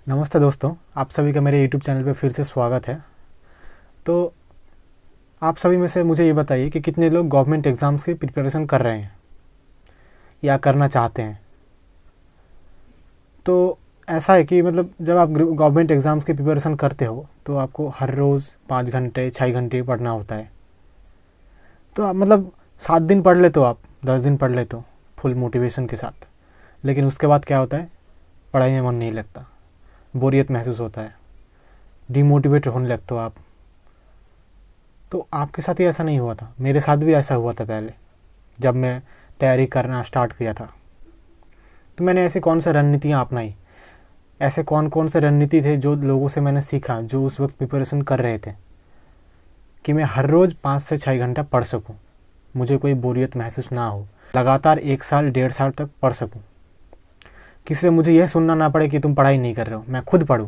नमस्ते दोस्तों, आप सभी का मेरे YouTube चैनल पे फिर से स्वागत है। तो आप सभी में से मुझे ये बताइए कि कितने लोग गवर्नमेंट एग्ज़ाम्स की प्रिपरेशन कर रहे हैं या करना चाहते हैं। तो ऐसा है कि मतलब जब आप गवर्नमेंट एग्ज़ाम्स की प्रिपरेशन करते हो तो आपको हर रोज़ 5 घंटे 6 घंटे पढ़ना होता है। तो आप मतलब 7 दिन पढ़ ले तो आप 10 दिन पढ़ ले तो फुल मोटिवेशन के साथ, लेकिन उसके बाद क्या होता है, पढ़ाई में मन नहीं लगता, बोरियत महसूस होता है, डिमोटिवेट होने लगते हो आप। तो आपके साथ ही ऐसा नहीं हुआ था, मेरे साथ भी ऐसा हुआ था पहले जब मैं तैयारी करना स्टार्ट किया था। तो मैंने ऐसे कौन सी रणनीतियाँ अपनाई, ऐसे कौन कौन से रणनीति थे जो लोगों से मैंने सीखा जो उस वक्त प्रिपरेशन कर रहे थे, कि मैं हर रोज़ 5 से 6 घंटा पढ़ सकूं, मुझे कोई बोरियत महसूस ना हो, लगातार 1 साल 1.5 साल तक पढ़ सकूं, किसी से मुझे यह सुनना ना पड़े कि तुम पढ़ाई नहीं कर रहे हो, मैं खुद पढूं।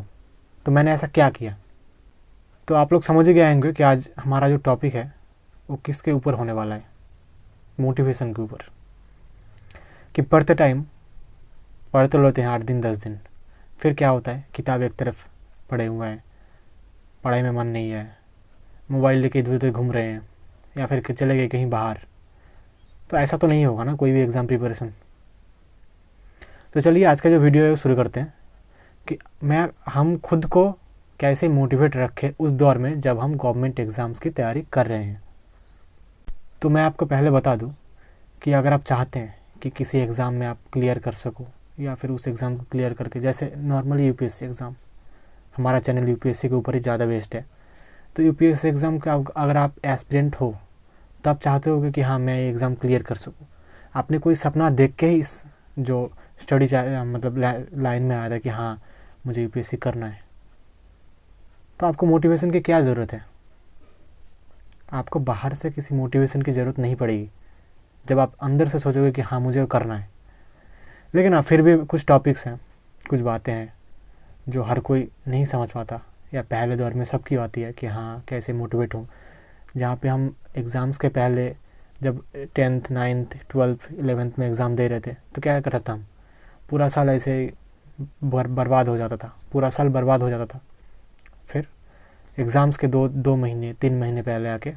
तो मैंने ऐसा क्या किया, तो आप लोग समझ ही गए होंगे कि आज हमारा जो टॉपिक है वो किसके ऊपर होने वाला है, मोटिवेशन के ऊपर। कि पढ़ते टाइम पढ़ तो लेते हैं 8 दिन 10 दिन, फिर क्या होता है, किताब एक तरफ पढ़े हुए हैं, पढ़ाई में मन नहीं है, मोबाइल लेके इधर उधर घूम रहे हैं या फिर चले गए कहीं बाहर। तो ऐसा तो नहीं होगा ना कोई भी एग्ज़ाम प्रिपरेशन। तो चलिए आज का जो वीडियो है वो शुरू करते हैं कि हम खुद को कैसे मोटिवेट रखें उस दौर में जब हम गवर्नमेंट एग्ज़ाम्स की तैयारी कर रहे हैं। तो मैं आपको पहले बता दूं कि अगर आप चाहते हैं कि किसी एग्ज़ाम में आप क्लियर कर सको या फिर उस एग्ज़ाम को क्लियर करके, जैसे नॉर्मली यूपीएससी एग्ज़ाम, हमारा चैनल यूपीएससी के ऊपर ही ज़्यादा बेस्ड है। तो यूपीएससी एग्ज़ाम का अगर आप एस्पिरेंट हो तो आप चाहते होगे कि हाँ मैं ये एग्ज़ाम क्लियर कर सकूँ। आपने कोई सपना देख के ही इस जो स्टडी मतलब लाइन में आया था कि हाँ मुझे यूपीएससी करना है। तो आपको मोटिवेशन की क्या ज़रूरत है, आपको बाहर से किसी मोटिवेशन की ज़रूरत नहीं पड़ेगी जब आप अंदर से सोचोगे कि हाँ मुझे करना है। लेकिन हाँ फिर भी कुछ टॉपिक्स हैं, कुछ बातें हैं जो हर कोई नहीं समझ पाता, या पहले दौर में सबकी आती है कि हाँ कैसे मोटिवेट हूँ। जहाँ पे हम एग्ज़ाम्स के पहले जब 10th 9th 12th 11th में एग्ज़ाम दे रहे थे तो क्या करता था, हम पूरा साल ऐसे बर्बाद हो जाता था, पूरा साल बर्बाद हो जाता था। फिर एग्ज़ाम्स के 2 महीने 3 महीने पहले आके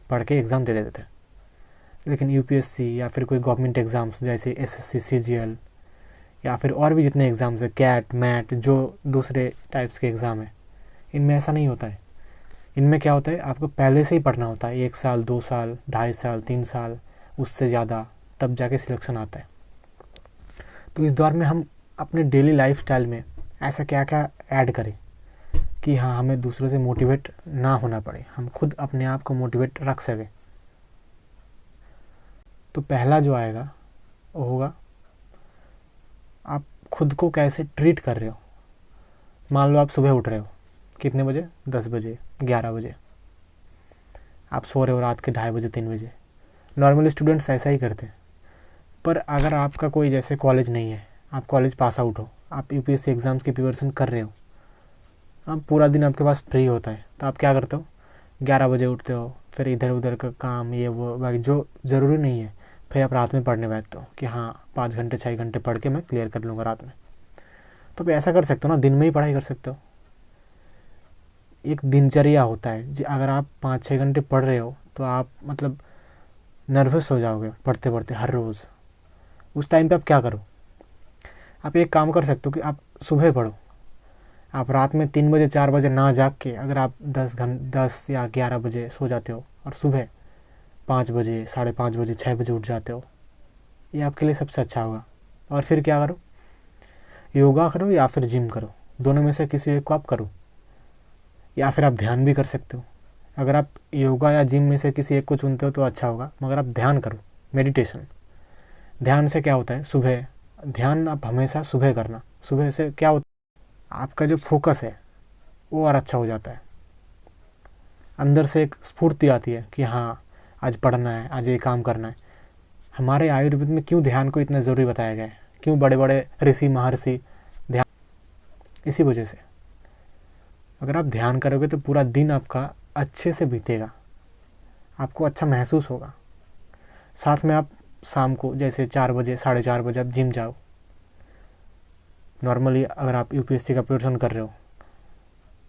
पढ़ के एग्ज़ाम दे देते थे। लेकिन यूपीएससी या फिर कोई गवर्नमेंट एग्ज़ाम्स जैसे एसएससी सीजीएल या फिर और भी जितने एग्ज़ाम्स है, कैट मैट, जो दूसरे टाइप्स के एग्ज़ाम है, इनमें ऐसा नहीं होता है। इनमें क्या होता है, आपको पहले से ही पढ़ना होता है, 1 साल 2 साल 2.5 साल 3 साल, उससे ज़्यादा, तब जाके सिलेक्शन आता है। तो इस दौर में हम अपने डेली लाइफ स्टाइल में ऐसा क्या क्या ऐड करें कि हाँ हमें दूसरों से मोटिवेट ना होना पड़े, हम खुद अपने आप को मोटिवेट रख सकें। तो पहला जो आएगा वो होगा, आप खुद को कैसे ट्रीट कर रहे हो। मान लो आप सुबह उठ रहे हो, कितने बजे, 10 बजे 11 बजे, आप सो रहे हो रात के 2:30 बजे 3 बजे। नॉर्मल स्टूडेंट्स ऐसा ही करते हैं। पर अगर आपका कोई जैसे कॉलेज नहीं है, आप कॉलेज पास आउट हो, आप यूपीएससी एग्ज़ाम्स की प्रिपरेशन कर रहे हो, आप पूरा दिन आपके पास फ्री होता है, तो आप क्या करते हो, 11 बजे उठते हो, फिर इधर उधर का काम ये वो बाकी जो ज़रूरी नहीं है, फिर आप रात में पढ़ने बैठते हो कि हाँ 5 घंटे 6 घंटे पढ़ के मैं क्लियर कर लूँगा रात में। तो आप ऐसा कर सकते हो ना, दिन में ही पढ़ाई कर सकते हो। एक दिनचर्या होता है, अगर आप 5-6 घंटे पढ़ रहे हो तो आप मतलब नर्वस हो जाओगे पढ़ते पढ़ते हर रोज़। उस टाइम पे आप क्या करो, आप एक काम कर सकते हो कि आप सुबह पढ़ो। आप रात में 3 बजे 4 बजे ना जाग के अगर आप 10 या 11 बजे सो जाते हो और सुबह 5 बजे 5:30 बजे 6 बजे उठ जाते हो, ये आपके लिए सबसे अच्छा होगा। और फिर क्या करो, योगा करो या फिर जिम करो, दोनों में से किसी एक को आप करो, या फिर आप ध्यान भी कर सकते हो। अगर आप योगा या जिम में से किसी एक को चुनते हो तो अच्छा होगा, मगर आप ध्यान करो, मेडिटेशन। ध्यान से क्या होता है, सुबह ध्यान आप हमेशा सुबह करना। सुबह से क्या होता है, आपका जो फोकस है वो और अच्छा हो जाता है, अंदर से एक स्फूर्ति आती है कि हाँ आज पढ़ना है, आज ये काम करना है। हमारे आयुर्वेद में क्यों ध्यान को इतना ज़रूरी बताया गया है, क्यों बड़े बड़े ऋषि महर्षि ध्यान, इसी वजह से। अगर आप ध्यान करोगे तो पूरा दिन आपका अच्छे से बीतेगा, आपको अच्छा महसूस होगा। साथ में आप शाम को जैसे 4 बजे 4:30 बजे आप जिम जाओ, नॉर्मली अगर आप यूपीएससी का प्रिपरेशन कर रहे हो,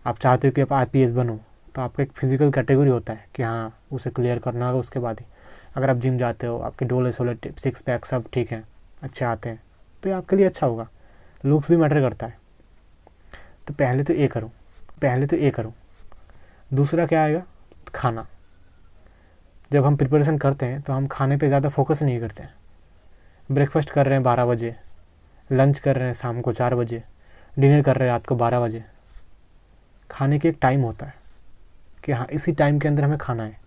आप चाहते हो कि आप आईपीएस बनो, तो आपका एक फिजिकल कैटेगरी होता है कि हाँ उसे क्लियर करना होगा। उसके बाद ही अगर आप जिम जाते हो, आपके डोले सोले सिक्स पैक सब ठीक है, अच्छे आते हैं, तो ये आपके लिए अच्छा होगा। लुक्स भी मैटर करता है। तो पहले तो ये करो। दूसरा क्या आएगा? खाना। जब हम प्रिपरेशन करते हैं तो हम खाने पे ज़्यादा फोकस नहीं करते हैं। ब्रेकफास्ट कर रहे हैं 12 बजे, लंच कर रहे हैं शाम को 4 बजे, डिनर कर रहे हैं रात को 12 बजे। खाने की एक टाइम होता है कि हाँ इसी टाइम के अंदर हमें खाना है।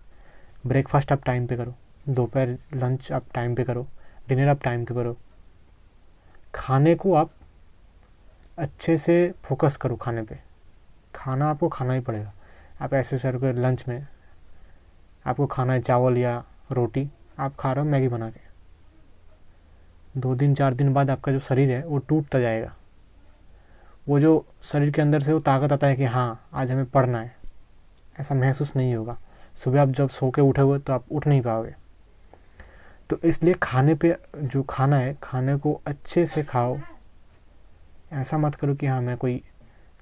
ब्रेकफास्ट आप टाइम पे करो, दोपहर लंच आप टाइम पे करो, डिनर आप टाइम पे करो। खाने को आप अच्छे से फोकस करो। खाने पे खाना आपको खाना ही पड़ेगा। आप ऐसे सर को लंच में आपको खाना है चावल या रोटी, आप खा रहे हो मैगी बना के, 2 दिन 4 दिन बाद आपका जो शरीर है वो टूटता जाएगा। वो जो शरीर के अंदर से वो ताकत आता है कि हाँ आज हमें पढ़ना है, ऐसा महसूस नहीं होगा। सुबह आप जब सो के उठोगे तो आप उठ नहीं पाओगे। तो इसलिए खाने पे जो खाना है, खाने को अच्छे से खाओ। ऐसा मत करो कि हाँ मैं कोई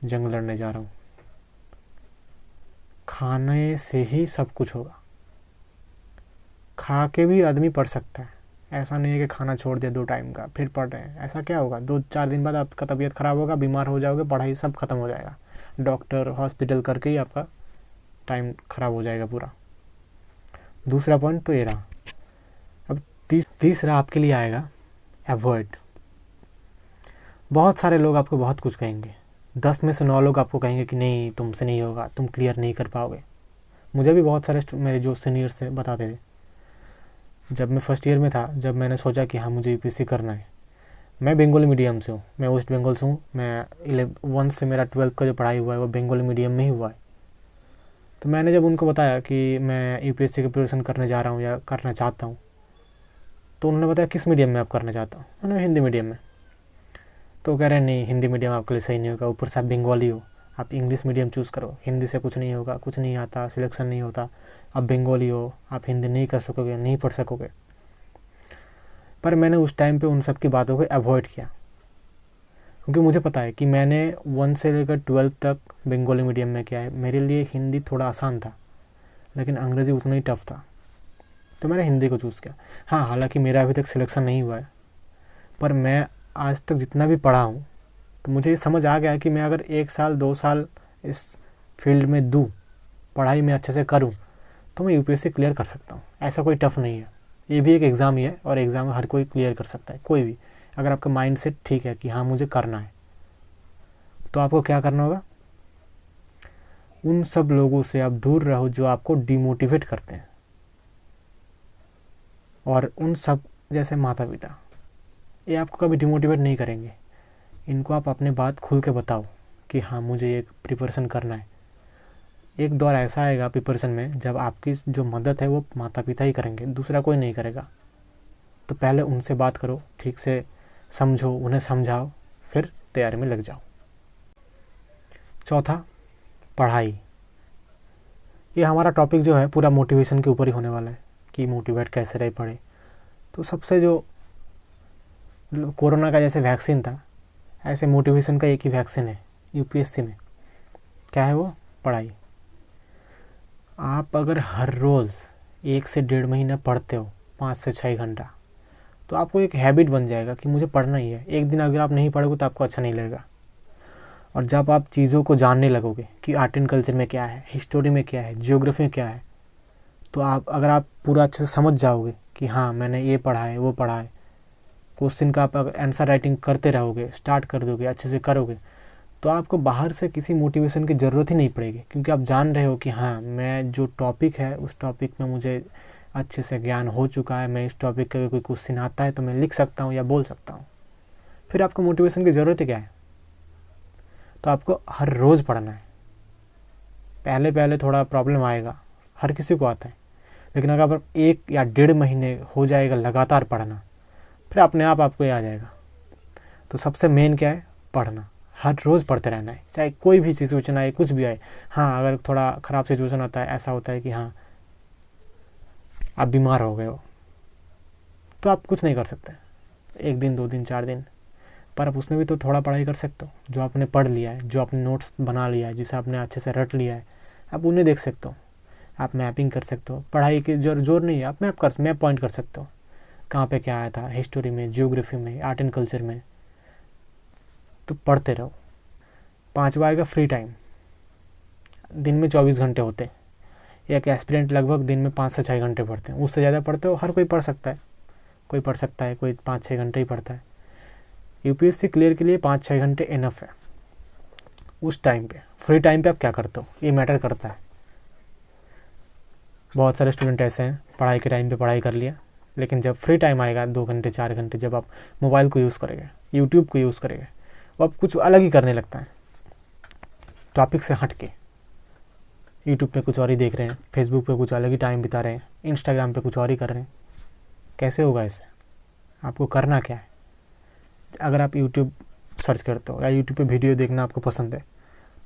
जंग लड़ने जा रहा हूँ। खाने से ही सब कुछ होगा। खा के भी आदमी पढ़ सकता है। ऐसा नहीं है कि खाना छोड़ दिया 2 टाइम का फिर पढ़ रहे हैं। ऐसा क्या होगा? 2-4 दिन बाद आपका तबीयत ख़राब होगा, बीमार हो जाओगे, पढ़ाई सब खत्म हो जाएगा। डॉक्टर हॉस्पिटल करके ही आपका टाइम ख़राब हो जाएगा पूरा। दूसरा पॉइंट तो ये रहा। अब तीसरा आपके लिए आएगा अवॉइड। बहुत सारे लोग आपको बहुत कुछ कहेंगे। 10 में से 9 लोग आपको कहेंगे कि नहीं तुमसे नहीं होगा, तुम क्लियर नहीं कर पाओगे। मुझे भी बहुत सारे मेरे जो सीनियर्स थे बताते थे। जब मैं फर्स्ट ईयर में था, जब मैंने सोचा कि हाँ मुझे यूपीएससी करना है, मैं बंगाली मीडियम से हूँ, मैं वेस्ट बंगाल से हूँ। मैं 11 से मेरा 12 का जो पढ़ाई हुआ है वो बंगाली मीडियम में ही हुआ है। तो मैंने जब उनको बताया कि मैं यूपीएससी की प्रिपरेशन करने जा रहा हूँ या करना चाहता हूँ, तो उन्होंने बताया किस मीडियम में आप करना चाहता हूँ? मैंने हिंदी मीडियम में। तो कह रहे हैं नहीं हिंदी मीडियम आपके लिए सही नहीं होगा, ऊपर से आप बंगाली हो, आप इंग्लिश मीडियम चूज़ करो, हिंदी से कुछ नहीं होगा, कुछ नहीं आता, सिलेक्शन नहीं होता, आप बंगाली हो, आप हिंदी नहीं कर सकोगे, नहीं पढ़ सकोगे। पर मैंने उस टाइम पे उन सब की बातों को अवॉइड किया, क्योंकि मुझे पता है कि मैंने 1 से लेकर 12 तक बंगाली मीडियम में किया है। मेरे लिए हिंदी थोड़ा आसान था, लेकिन अंग्रेज़ी उतना ही टफ था, तो मैंने हिंदी को चूज़ किया। हाँ, हालांकि मेरा अभी तक सिलेक्शन नहीं हुआ है, पर मैं आज तक जितना भी पढ़ा हूँ तो मुझे ये समझ आ गया है कि मैं अगर 1 साल 2 साल इस फील्ड में दूँ, पढ़ाई में अच्छे से करूँ, तो मैं यूपीएससी क्लियर कर सकता हूँ। ऐसा कोई टफ नहीं है। ये भी एक एग्ज़ाम ही है, और एग्ज़ाम हर कोई क्लियर कर सकता है, कोई भी, अगर आपका माइंड सेट ठीक है कि हाँ मुझे करना है। तो आपको क्या करना होगा? उन सब लोगों से आप दूर रहो जो आपको डिमोटिवेट करते हैं, और उन सब जैसे माता पिता, ये आपको कभी डिमोटिवेट नहीं करेंगे। इनको आप अपने बात खुल के बताओ कि हाँ मुझे एक प्रिपरेशन करना है। एक दौर ऐसा आएगा प्रिपरेशन में जब आपकी जो मदद है वो माता पिता ही करेंगे, दूसरा कोई नहीं करेगा। तो पहले उनसे बात करो, ठीक से समझो, उन्हें समझाओ, फिर तैयारी में लग जाओ। चौथा, पढ़ाई। ये हमारा टॉपिक जो है पूरा मोटिवेशन के ऊपर ही होने वाला है कि मोटिवेट कैसे रहे पढ़े। तो सबसे जो मतलब कोरोना का जैसे वैक्सीन था, ऐसे मोटिवेशन का एक ही वैक्सीन है यूपीएससी में। क्या है वो? पढ़ाई। आप अगर हर रोज़ 1 से 1.5 महीना पढ़ते हो 5 से 6 घंटा, तो आपको एक हैबिट बन जाएगा कि मुझे पढ़ना ही है। एक दिन अगर आप नहीं पढ़ोगे तो आपको अच्छा नहीं लगेगा। और जब आप चीज़ों को जानने लगोगे कि आर्ट एंड कल्चर में क्या है, हिस्टोरी में क्या है, जियोग्राफी में क्या है, तो अगर आप पूरा अच्छे से समझ जाओगे कि हाँ मैंने ये पढ़ा है, वो पढ़ा है, क्वेश्चन का आप अगर आंसर राइटिंग करते रहोगे, स्टार्ट कर दोगे, अच्छे से करोगे, तो आपको बाहर से किसी मोटिवेशन की ज़रूरत ही नहीं पड़ेगी, क्योंकि आप जान रहे हो कि हाँ मैं जो टॉपिक है उस टॉपिक में मुझे अच्छे से ज्ञान हो चुका है। मैं इस टॉपिक का कोई क्वेश्चन आता है तो मैं लिख सकता हूँ या बोल सकता हूँ। फिर आपको मोटिवेशन की ज़रूरत ही क्या है? तो आपको हर रोज़ पढ़ना है। पहले पहले थोड़ा प्रॉब्लम आएगा, हर किसी को आता है, लेकिन अगर आप 1 या 1.5 महीने हो जाएगा लगातार पढ़ना, फिर अपने आप आपको ये आ जाएगा। तो सबसे मेन क्या है? पढ़ना। हर रोज़ पढ़ते रहना है, चाहे कोई भी सिचुएशन आए, कुछ भी आए। हाँ, अगर थोड़ा ख़राब सिचुएशन आता है, ऐसा होता है कि हाँ आप बीमार हो गए हो, तो आप कुछ नहीं कर सकते। 1 दिन 2 दिन 4 दिन, पर आप उसमें भी तो थोड़ा पढ़ाई कर सकते हो। जो आपने पढ़ लिया है, जो आपने नोट्स बना लिया है, जिसे आपने अच्छे से रट लिया है, आप उन्हें देख सकते हो। आप मैपिंग कर सकते हो। पढ़ाई की जोर नहीं है, आप मैप पॉइंट कर सकते हो कहाँ पे क्या आया था, हिस्टोरी में, जियोग्राफी में, आर्ट एंड कल्चर में। तो पढ़ते रहो। 5वां आएगा फ्री टाइम। दिन में 24 घंटे होते हैं। एक एस्पिरेंट लगभग दिन में 5 से 6 घंटे पढ़ते हैं। उससे ज़्यादा पढ़ते हो, हर कोई पढ़ सकता है। कोई पढ़ सकता है, कोई 5-6 घंटे ही पढ़ता है। यूपीएससी क्लियर के लिए 5-6 घंटे इनफ है। उस टाइम पे, फ्री टाइम पे आप क्या करते हो, ये मैटर करता है। बहुत सारे स्टूडेंट ऐसे हैं, पढ़ाई के टाइम पे पढ़ाई कर लिया, लेकिन जब फ्री टाइम आएगा 2 घंटे 4 घंटे, जब आप मोबाइल को यूज़ करेंगे, यूट्यूब को यूज़ करेंगे, वो आप कुछ अलग ही करने लगता है। टॉपिक से हट के यूट्यूब पे कुछ और ही देख रहे हैं, फेसबुक पे कुछ अलग ही टाइम बिता रहे हैं, इंस्टाग्राम पे कुछ और ही कर रहे हैं। कैसे होगा इससे? आपको करना क्या है? अगर आप यूट्यूब सर्च करते हो या यूट्यूब पे वीडियो देखना आपको पसंद है,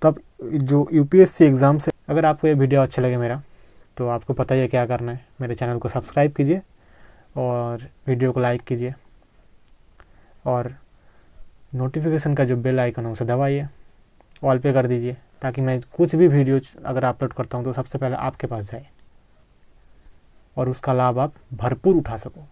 तो आप जो यूपीएससी एग्ज़ाम से, अगर आपको ये वीडियो अच्छा लगे मेरा, तो आपको पता ही है क्या करना है। मेरे चैनल को सब्सक्राइब कीजिए और वीडियो को लाइक कीजिए, और नोटिफिकेशन का जो बेल आइकन है उसे दबाइए, ऑल पे कर दीजिए, ताकि मैं कुछ भी वीडियो अगर अपलोड करता हूँ तो सबसे पहले आपके पास जाए और उसका लाभ आप भरपूर उठा सको।